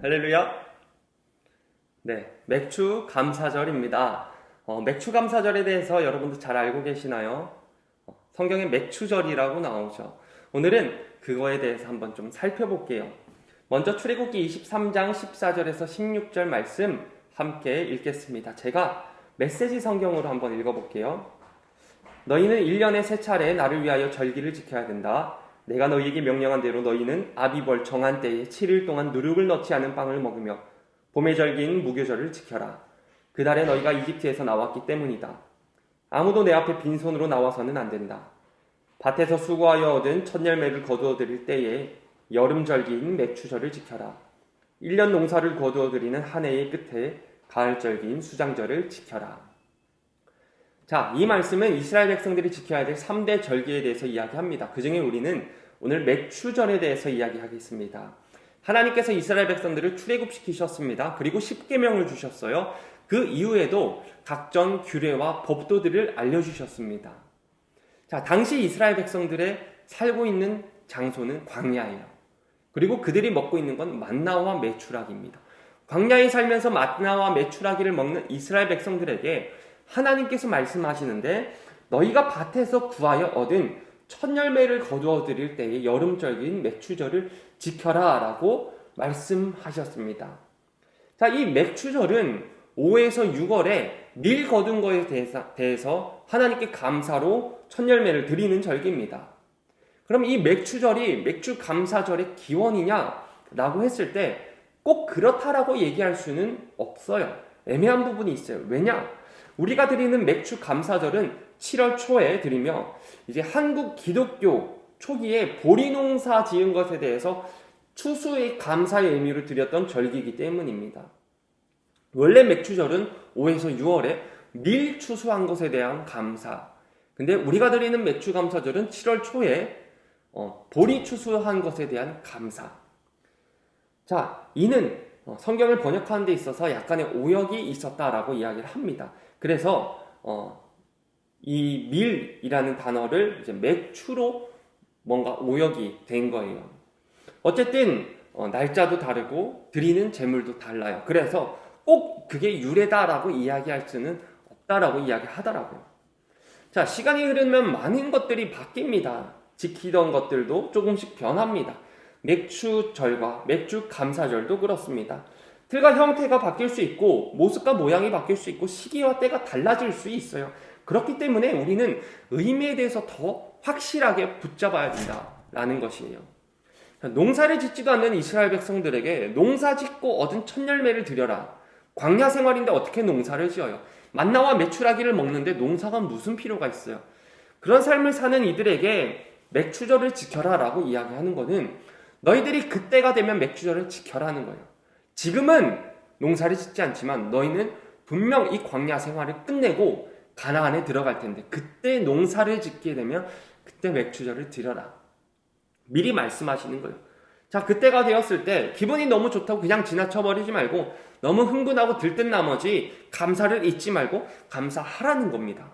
할렐루야. 네, 맥주 감사절입니다. 맥주 감사절에 대해서 여러분도 잘 알고 계시나요? 성경에 맥주절이라고 나오죠. 오늘은 그거에 대해서 한번 좀 살펴볼게요. 먼저 출애굽기 23장 14절에서 16절 말씀 함께 읽겠습니다. 제가 메시지 성경으로 한번 읽어볼게요. 너희는 1년에 3차례 나를 위하여 절기를 지켜야 된다. 내가 너희에게 명령한 대로 너희는 아비벌 정한 때에 7일 동안 누룩을 넣지 않은 빵을 먹으며 봄의 절기인 무교절을 지켜라. 그 달에 너희가 이집트에서 나왔기 때문이다. 아무도 내 앞에 빈손으로 나와서는 안 된다. 밭에서 수고하여 얻은 첫 열매를 거두어 드릴 때에 여름 절기인 맥추절을 지켜라. 1년 농사를 거두어 드리는 한 해의 끝에 가을 절기인 수장절을 지켜라. 자, 이 말씀은 이스라엘 백성들이 지켜야 될 3대 절기에 대해서 이야기합니다. 그 중에 우리는 오늘 맥추절에 대해서 이야기하겠습니다. 하나님께서 이스라엘 백성들을 출애굽시키셨습니다. 그리고 십계명을 주셨어요. 그 이후에도 각종 규례와 법도들을 알려주셨습니다. 자, 당시 이스라엘 백성들의 살고 있는 장소는 광야예요. 그리고 그들이 먹고 있는 건 만나와 메추라기입니다. 광야에 살면서 만나와 메추라기를 먹는 이스라엘 백성들에게 하나님께서 말씀하시는데 너희가 밭에서 구하여 얻은 첫 열매를 거두어 드릴 때에 여름절기인 맥추절을 지켜라 라고 말씀하셨습니다. 자, 이 맥추절은 5에서 6월에 밀 거둔 것에 대해서 하나님께 감사로 첫 열매를 드리는 절기입니다. 그럼 이 맥추절이 맥주 감사절의 기원이냐 라고 했을 때 꼭 그렇다라고 얘기할 수는 없어요. 애매한 부분이 있어요. 왜냐? 우리가 드리는 맥주 감사절은 7월 초에 드리며 이제 한국 기독교 초기에 보리 농사 지은 것에 대해서 추수의 감사의 의미로 드렸던 절기이기 때문입니다. 원래 맥주절은 5에서 6월에 밀 추수한 것에 대한 감사. 근데 우리가 드리는 맥주 감사절은 7월 초에 보리 추수한 것에 대한 감사. 자, 이는 성경을 번역하는 데 있어서 약간의 오역이 있었다라고 이야기를 합니다. 그래서 이 밀이라는 단어를 이제 맥추로 뭔가 오역이 된 거예요. 어쨌든 날짜도 다르고 드리는 제물도 달라요. 그래서 꼭 그게 유래다라고 이야기할 수는 없다라고 이야기하더라고요. 자, 시간이 흐르면 많은 것들이 바뀝니다. 지키던 것들도 조금씩 변합니다. 맥추절과 맥주 감사절도 그렇습니다. 틀과 형태가 바뀔 수 있고 모습과 모양이 바뀔 수 있고 시기와 때가 달라질 수 있어요. 그렇기 때문에 우리는 의미에 대해서 더 확실하게 붙잡아야 된다라는 것이에요. 농사를 짓지도 않는 이스라엘 백성들에게 농사 짓고 얻은 첫 열매를 드려라. 광야 생활인데 어떻게 농사를 지어요? 만나와 메추라기를 먹는데 농사가 무슨 필요가 있어요? 그런 삶을 사는 이들에게 맥추절을 지켜라 라고 이야기하는 것은 너희들이 그때가 되면 맥추절을 지켜라는 거예요. 지금은 농사를 짓지 않지만 너희는 분명 이 광야 생활을 끝내고 가나안에 들어갈 텐데 그때 농사를 짓게 되면 그때 맥추절을 드려라. 미리 말씀하시는 거예요. 자, 그때가 되었을 때 기분이 너무 좋다고 그냥 지나쳐버리지 말고 너무 흥분하고 들뜬 나머지 감사를 잊지 말고 감사하라는 겁니다.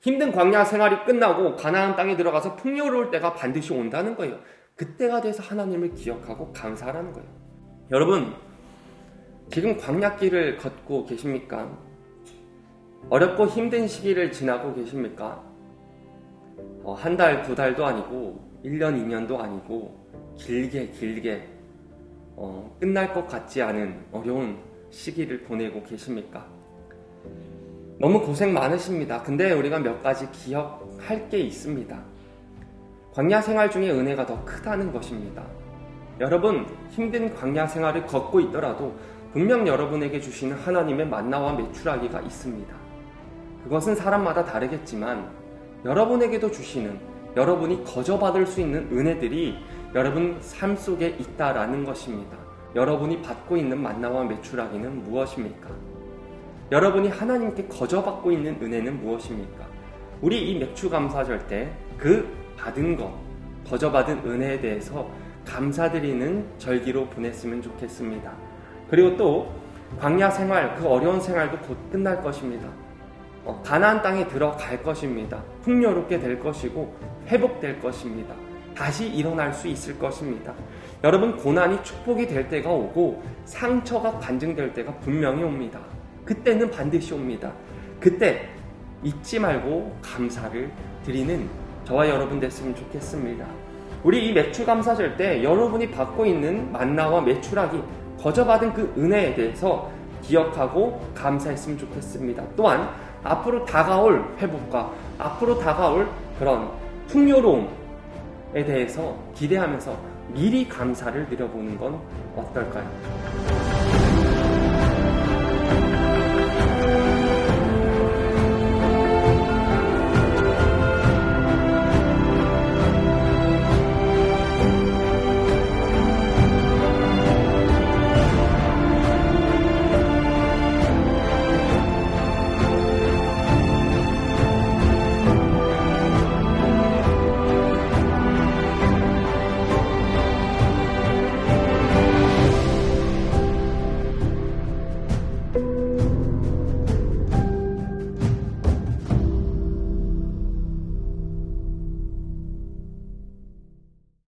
힘든 광야 생활이 끝나고 가나안 땅에 들어가서 풍요로울 때가 반드시 온다는 거예요. 그때가 돼서 하나님을 기억하고 감사하라는 거예요. 여러분, 지금 광야길을 걷고 계십니까? 어렵고 힘든 시기를 지나고 계십니까? 한 달, 두 달도 아니고 1년, 2년도 아니고 길게 끝날 것 같지 않은 어려운 시기를 보내고 계십니까? 너무 고생 많으십니다. 근데 우리가 몇 가지 기억할 게 있습니다. 광야 생활 중에 은혜가 더 크다는 것입니다. 여러분, 힘든 광야 생활을 걷고 있더라도 분명 여러분에게 주시는 하나님의 만나와 메추라기가 있습니다. 그것은 사람마다 다르겠지만 여러분에게도 주시는, 여러분이 거저받을 수 있는 은혜들이 여러분 삶 속에 있다라는 것입니다. 여러분이 받고 있는 만나와 메추라기는 무엇입니까? 여러분이 하나님께 거저받고 있는 은혜는 무엇입니까? 우리 이 맥추감사절 때 그 받은 것, 거저받은 은혜에 대해서 감사드리는 절기로 보냈으면 좋겠습니다. 그리고 또 광야 생활, 그 어려운 생활도 곧 끝날 것입니다. 가나안 땅에 들어갈 것입니다. 풍요롭게 될 것이고 회복될 것입니다. 다시 일어날 수 있을 것입니다. 여러분, 고난이 축복이 될 때가 오고 상처가 간증될 때가 분명히 옵니다. 그때는 반드시 옵니다. 그때 잊지 말고 감사를 드리는 저와 여러분 됐으면 좋겠습니다. 우리 이 맥주 감사절 때 여러분이 받고 있는 만나와 메추라기, 거저받은 그 은혜에 대해서 기억하고 감사했으면 좋겠습니다. 또한 앞으로 다가올 회복과 앞으로 다가올 그런 풍요로움에 대해서 기대하면서 미리 감사를 드려보는 건 어떨까요?